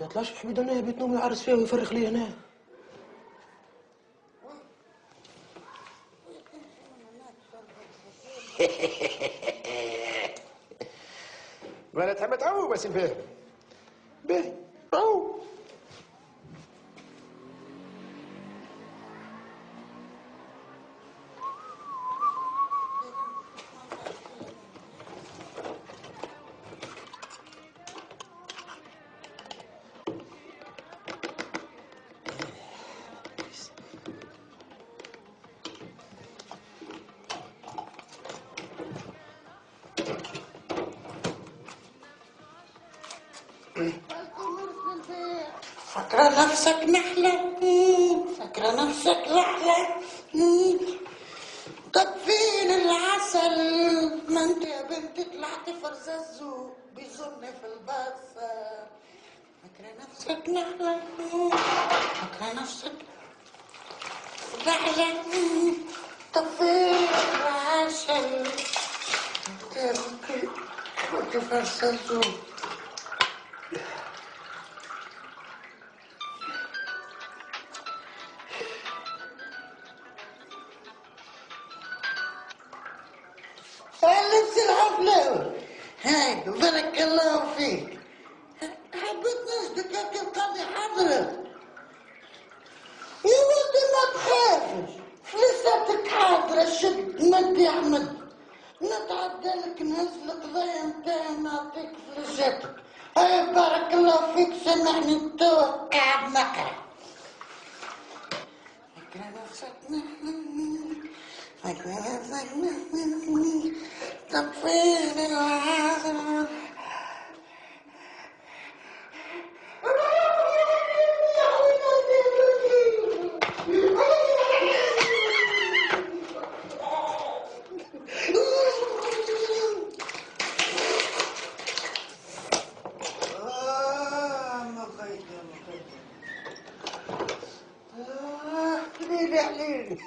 يطلعش حميد هنا بيت نوم يعرس فيها ويفرخ لي هنا. ما تحب تعو بس الفهم باهي عو. فاكرة نفسك نحلة، فاكرة نفسك رحلة، طب فين العسل؟ ما انت يا بنت طلعت فرزازو بيظن في البصة. فاكرة نفسك نحلة، فاكرة نفسك رحلة، طب فين العسل؟ انت يا بنت طلعت فرزازو. لبس الحفلة هاي بارك الله فيك. حبيت نصدق القاضي حضرت. يا ولدي ما تخافش، فلوساتك حاضرة، شد مد يا احمد، نتعدى لك نهز القضايا نتاعي نعطيك فلوساتك. هاي بارك الله فيك، سامحني نتوه قاعد نقرا. فاكرة نفسك فاكرة نفسك طب فين العسل؟ ليلي عليلي.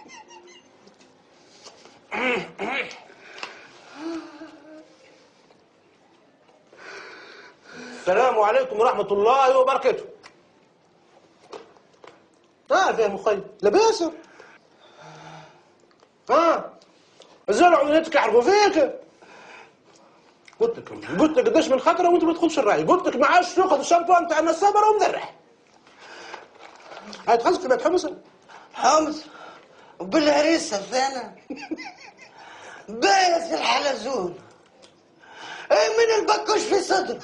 السلام عليكم ورحمة الله وبركاته. تعرف يا مخي لاباس؟ الزرع ولادك يعرفوا فيك. قلت لك قداش من خطره وانت ما تدخلش الراي. قلت لك ما عادش تاخذ الشامبو نتاع النصابره ومذرح. هاي تخلص في بيت حمص. حمص وبالهريسة ثانا بايت الحلزون. اي من البكوش في صدر.